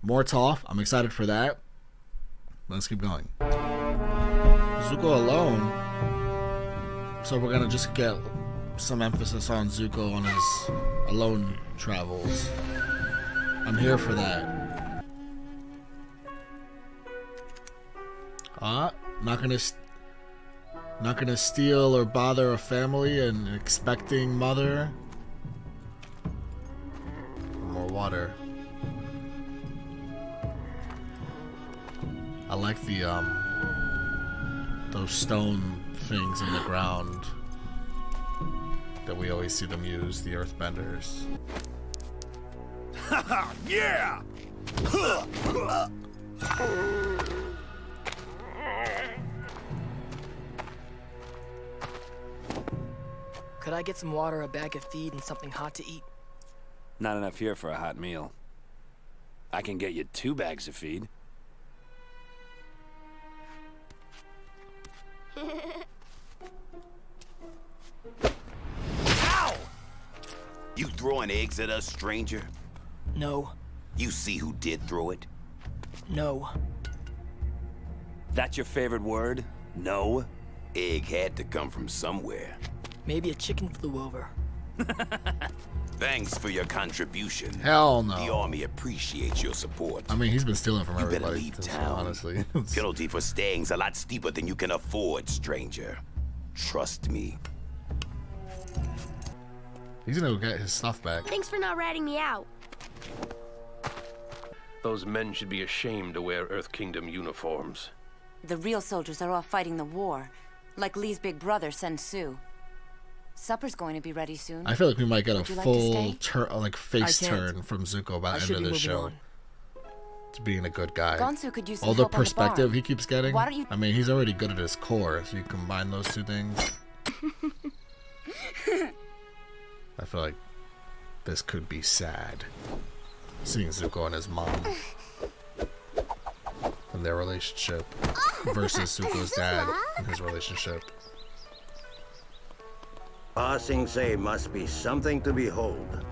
More Toph. I'm excited for that. Let's keep going. Zuko Alone. So we're gonna just get some emphasis on Zuko on his alone travels. I'm here for that. Not gonna steal or bother a family and expecting mother. More water. I like the those stone things in the ground that we always see them use, the earthbenders. Haha, yeah! Could I get some water, a bag of feed, and something hot to eat? Not enough here for a hot meal. I can get you 2 bags of feed. Ow! You throwing eggs at us, stranger? No. You see who did throw it? No. That's your favorite word? No? Egg had to come from somewhere. Maybe a chicken flew over. Thanks for your contribution. Hell no. The army appreciates your support. I mean, he's been stealing from You better everybody, leave so town. honestly. Penalty for staying's a lot steeper than you can afford, stranger. Trust me. He's gonna go get his stuff back. Thanks for not ratting me out. Those men should be ashamed to wear Earth Kingdom uniforms. The real soldiers are off fighting the war, like Lee's big brother, Sensu. Supper's going to be ready soon. I feel like we might get a Would you like full to stay? like face turn from Zuko by the end of this show. To being a good guy. Gonsu could use some All the help on the perspective barn. he keeps getting. Why don't you... I mean, he's already good at his core, so you combine those two things. I feel like this could be sad. Seeing Zuko and his mom and their relationship versus Zuko's dad and his relationship. Passing Say must be something to behold.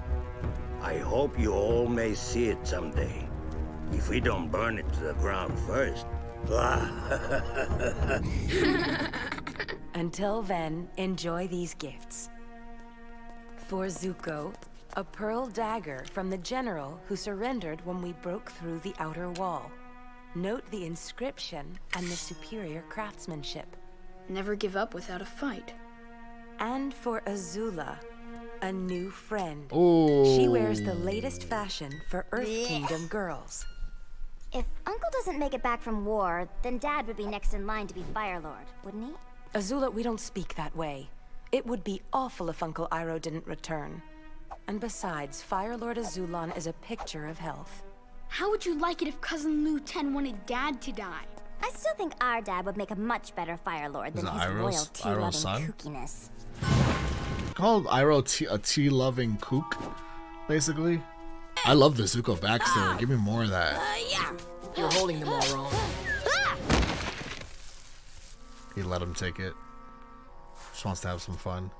I hope you all may see it someday. If we don't burn it to the ground first. Until then, enjoy these gifts. For Zuko, a pearl dagger from the general who surrendered when we broke through the outer wall. Note the inscription and the superior craftsmanship. Never give up without a fight. And for Azula, a new friend. Ooh. She wears the latest fashion for Earth Kingdom girls. If Uncle doesn't make it back from war, then Dad would be next in line to be Fire Lord, wouldn't he? Azula, we don't speak that way. It would be awful if Uncle Iroh didn't return. And besides, Fire Lord Azulon is a picture of health. How would you like it if Cousin Lu Ten wanted Dad to die? I still think our dad would make a much better Fire Lord than Is his it Iroh's royal tea-loving son? kookiness. Called Iroh a tea-loving kook, basically. I love the Zuko backstory. Give me more of that. Yeah. You're holding them all wrong. He let him take it. Just wants to have some fun.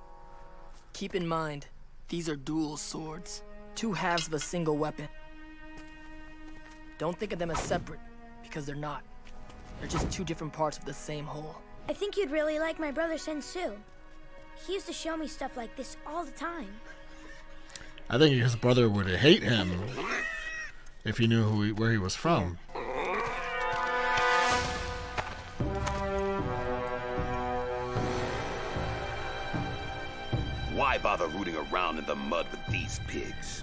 Keep in mind, these are dual swords. 2 halves of a single weapon. Don't think of them as separate, because they're not. They're just 2 different parts of the same whole. I think you'd really like my brother Sensu. He used to show me stuff like this all the time. I think his brother would hate him if he knew where he was from. Why bother rooting around in the mud with these pigs?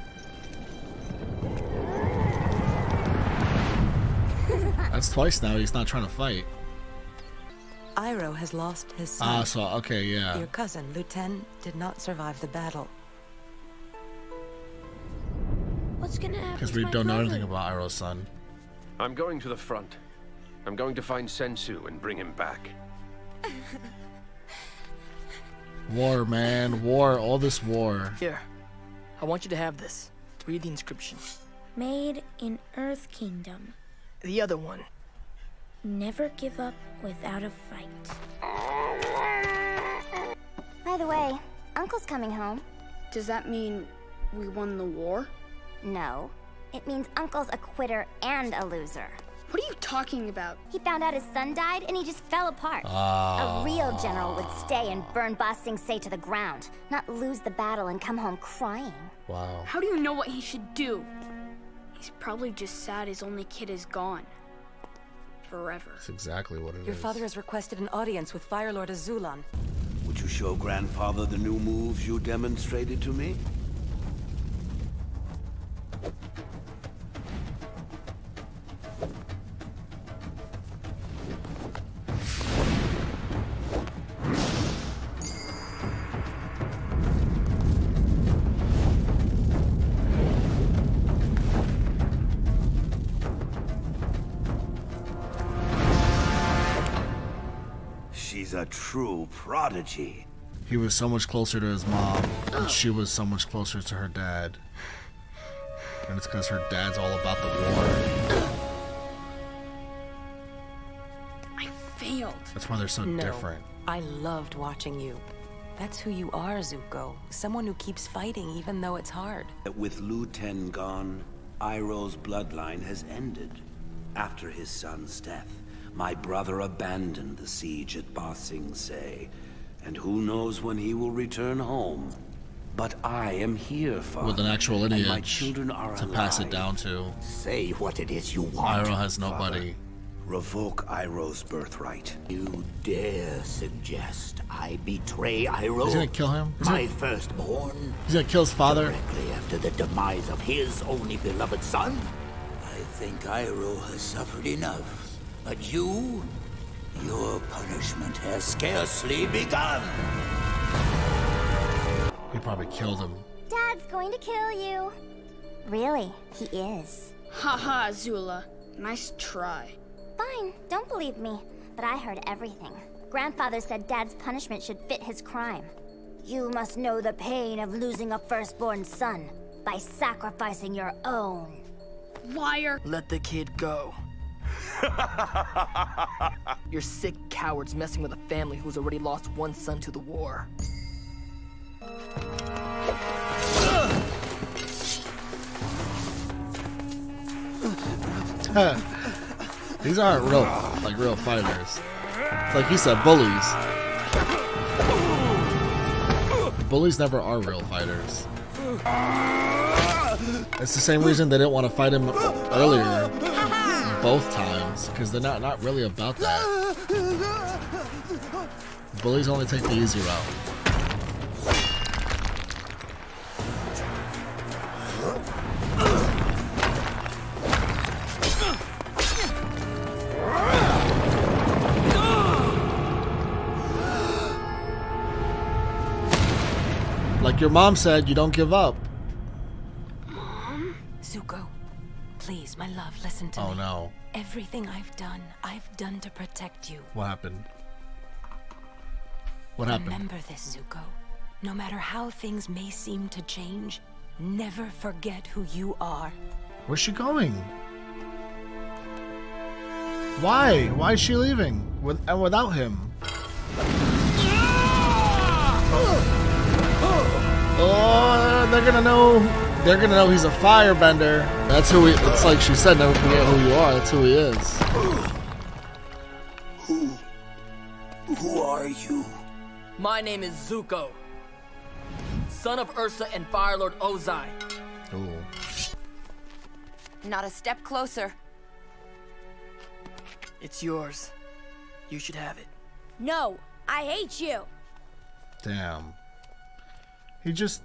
That's twice now. He's not trying to fight. Iroh has lost his son. Ah, so okay, yeah. Your cousin, Luten, did not survive the battle. What's gonna happen? Because we don't know anything about Iroh's son. I'm going to the front. I'm going to find Sensu and bring him back. War, man, war. All this war. Here, I want you to have this. Read the inscription. Made in Earth Kingdom. The other one. Never give up without a fight. By the way, Uncle's coming home. Does that mean we won the war? No. It means Uncle's a quitter and a loser. What are you talking about? He found out his son died and he just fell apart. A real general would stay and burn Ba Sing Se to the ground, not lose the battle and come home crying. Wow. How do you know what he should do? He's probably just sad his only kid is gone. Forever. That's exactly what it is. Your father has requested an audience with Fire Lord Azulan. Would you show Grandfather the new moves you demonstrated to me? She's a true prodigy. He was so much closer to his mom, and she was so much closer to her dad. And it's because her dad's all about the war. I failed. That's why they're so different. I loved watching you. That's who you are, Zuko. Someone who keeps fighting even though it's hard. With Lu Ten gone, Iroh's bloodline has ended. After his son's death, my brother abandoned the siege at Ba Sing Se, and who knows when he will return home. But I am here, Father, with an actual lineage and my children are to alive. pass it down to. Say what it is you want. Iroh has nobody. Revoke Iroh's birthright. You dare suggest I betray Iroh? He's gonna kill him? My firstborn? He's gonna kill his father? Directly after the demise of his only beloved son? I think Iroh has suffered enough. But you? Your punishment has scarcely begun. He probably killed him. Dad's going to kill you. Really, he is. Haha, Azula. Nice try. Fine, don't believe me. But I heard everything. Grandfather said Dad's punishment should fit his crime. You must know the pain of losing a firstborn son by sacrificing your own. Liar. Let the kid go. You're sick cowards messing with a family who's already lost one son to the war. These aren't real fighters. It's like you said, bullies. Bullies never are real fighters. It's the same reason they didn't want to fight him earlier, both times, because they're not really about that. Bullies only take the easy route. Like your mom said, you don't give up. Mom? Zuko, please, my love, listen to me. Oh no. Everything I've done to protect you. What happened? What happened? Remember this, Zuko. No matter how things may seem to change, never forget who you are. Where's she going? Why? Why is she leaving? Without him? Oh, they're gonna know. They're gonna know he's a firebender. That's who he. It's like she said, never forget who you are. That's who he is. Who are you? My name is Zuko, son of Ursa and Fire Lord Ozai. Ooh. Not a step closer. It's yours. You should have it. No, I hate you. Damn. He just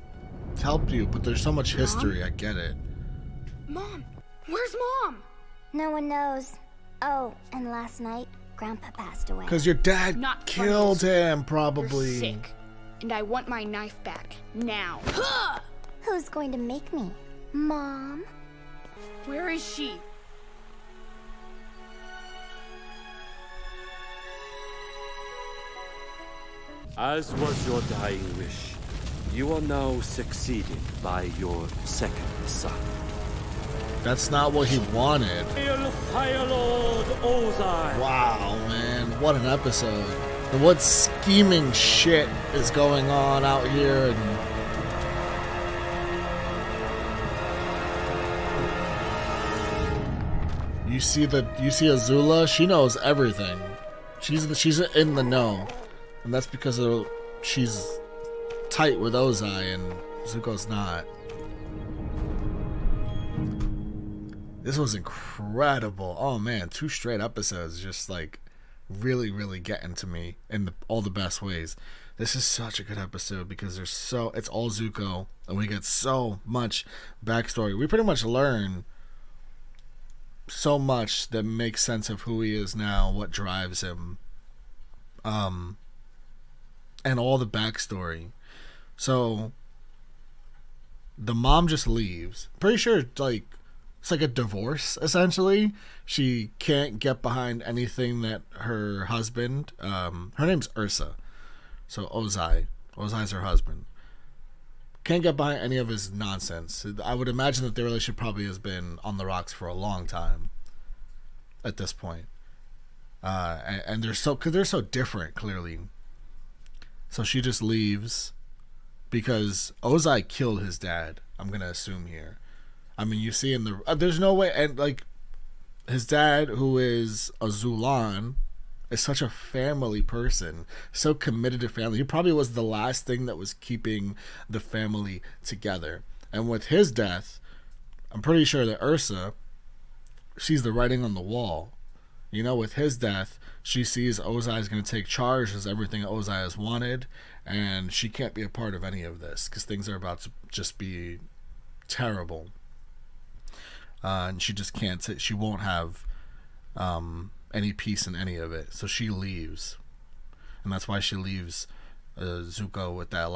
helped you, but there's so much history. I get it. Mom, where's Mom? No one knows. Oh, and last night, Grandpa passed away. Because your dad Not killed funny. him, probably. You're sick, and I want my knife back now. Who's going to make me? Mom? Where is she? As was your dying wish, you are now succeeded by your second son. That's not what he wanted. Hail Fire Lord Ozai! Wow, man. What an episode. And what scheming shit is going on out here. And You see Azula. She knows everything. She's in the know, and that's because she's tight with Ozai, and Zuko's not. This was incredible. Oh man, 2 straight episodes, just like really, really getting to me in all the best ways. This is such a good episode because it's all Zuko, and we get so much backstory. We pretty much learn so much that makes sense of who he is now, what drives him, and all the backstory. So the mom just leaves. Pretty sure it's like a divorce, essentially. She can't get behind anything that her husband, her name's Ursa, so Ozai's her husband, can't get behind any of his nonsense. I would imagine that their relationship probably has been on the rocks for a long time at this point. And they're so different, clearly. So she just leaves because Ozai killed his dad, I'm gonna assume here. I mean, you see in the there's no way, and like his dad, who is a Zulan, is such a family person, so committed to family. He probably was the last thing that was keeping the family together. And with his death, I'm pretty sure that Ursa sees the writing on the wall. You know, with his death, she sees Ozai is going to take charge as everything Ozai has wanted, and she can't be a part of any of this because things are about to just be terrible. And she just can't. She won't have any peace in any of it. So she leaves, and that's why she leaves Zuko with that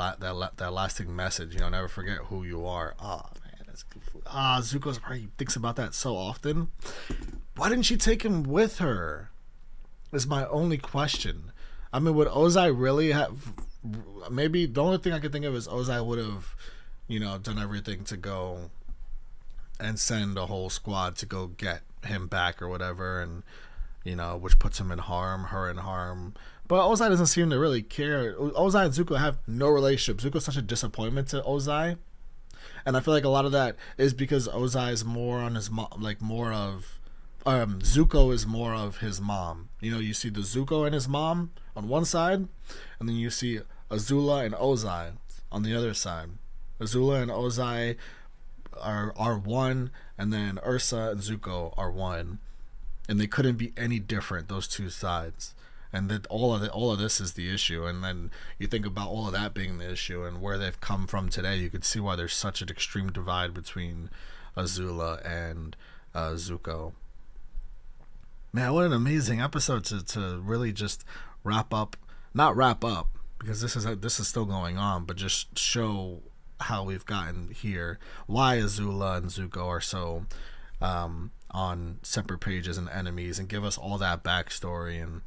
lasting message. You know, never forget who you are. Oh man, that's Zuko's probably thinks about that so often. Why didn't she take him with her? Is my only question. I mean, would Ozai really have? Maybe the only thing I could think of is Ozai would have, you know, done everything to go and send a whole squad to go get him back or whatever, and you know, which puts him in harm, her in harm. But Ozai doesn't seem to really care. Ozai and Zuko have no relationship. Zuko's such a disappointment to Ozai, and I feel like a lot of that is because Ozai is more on his mom, like more of Zuko is more of his mom. You know, you see the Zuko and his mom on one side, and then you see Azula and Ozai on the other side. Azula and Ozai are one, and then Ursa and Zuko are one, and they couldn't be any different, those two sides. And that all of this is the issue. And then you think about all of that being the issue and where they've come from today, you could see why there's such an extreme divide between Azula and Zuko. Man, what an amazing episode to really just not wrap up because this is still going on, but just show how we've gotten here, why Azula and Zuko are so on separate pages and enemies, and give us all that backstory and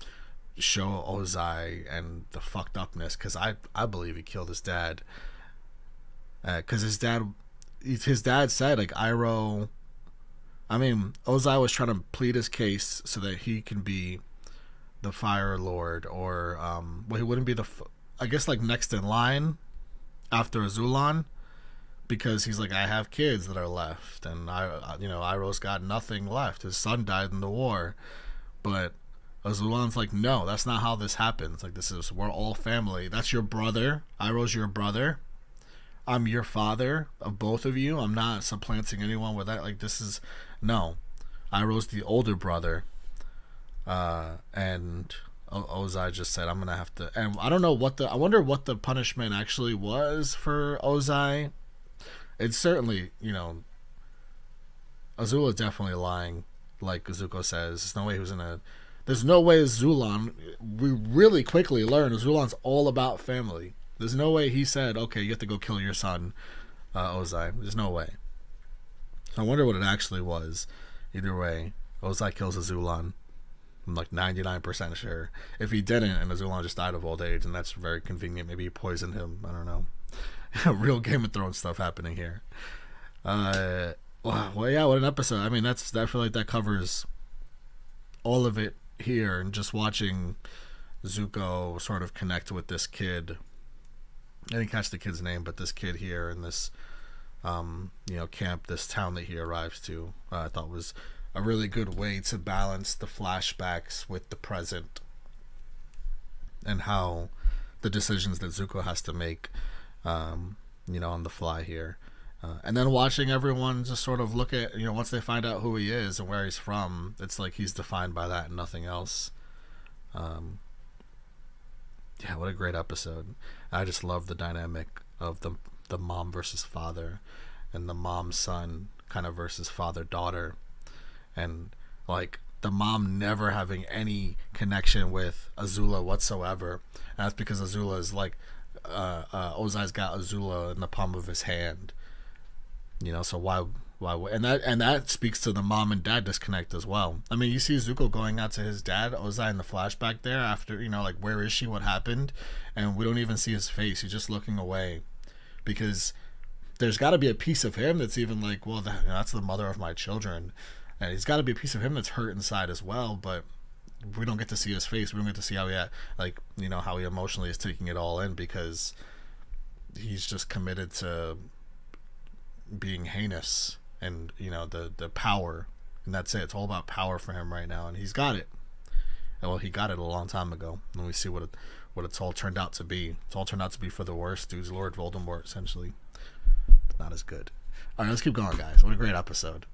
show Ozai and the fucked upness, because I believe he killed his dad, because his dad said, like, Ozai was trying to plead his case so that he can be the Fire Lord, or he wouldn't be I guess like next in line after Azulan, because he's like, I have kids that are left, and Iroh's got nothing left. His son died in the war, but Azulan's like, no, that's not how this happens. Like, we're all family. That's your brother. Iroh's your brother. I'm your father of both of you. I'm not supplanting anyone with that. Like, no. Iroh's the older brother. And Ozai just said, I'm gonna have to, and I don't know I wonder what the punishment actually was for Ozai. It's certainly, Azula's definitely lying, like Zuko says. There's no way Zulan, we really quickly learned Zulan's all about family. There's no way he said, okay, you have to go kill your son, Ozai. There's no way. So I wonder what it actually was. Either way, Ozai kills Azulan. I'm like 99% sure. If he didn't, and Azulan just died of old age, and that's very convenient. Maybe he poisoned him. I don't know. Real Game of Thrones stuff happening here. Well, yeah, what an episode. I mean, I feel like that covers all of it here, and just watching Zuko sort of connect with this kid. I didn't catch the kid's name, but this kid here in this camp, this town that he arrives to, I thought was a really good way to balance the flashbacks with the present, and how the decisions that Zuko has to make, you know, on the fly here. And then watching everyone just sort of look at, you know, once they find out who he is and where he's from, it's like he's defined by that and nothing else. Yeah, what a great episode. I just love the dynamic of the mom versus father, and the mom-son kind of versus father-daughter. And, like, the mom never having any connection with Azula whatsoever. And that's because Azula is like, Ozai's got Azula in the palm of his hand. You know, so why and that speaks to the mom and dad disconnect as well. I mean, you see Zuko going out to his dad, Ozai, in the flashback there after, you know, like, where is she, what happened, and we don't even see his face. He's just looking away, because there's got to be a piece of him that's even like, well, that's the mother of my children, and he's got to be a piece of him that's hurt inside as well. But we don't get to see his face. We don't get to see how how he emotionally is taking it all in, because he's just committed to being heinous, and, you know, the power, and that's it. It's all about power for him right now, and he's got it. And, well, he got it a long time ago, and we see what it's all turned out to be. It's all turned out to be for the worst. Dude's Lord Voldemort, essentially. But not as good. All right, let's keep going, guys. What a great episode.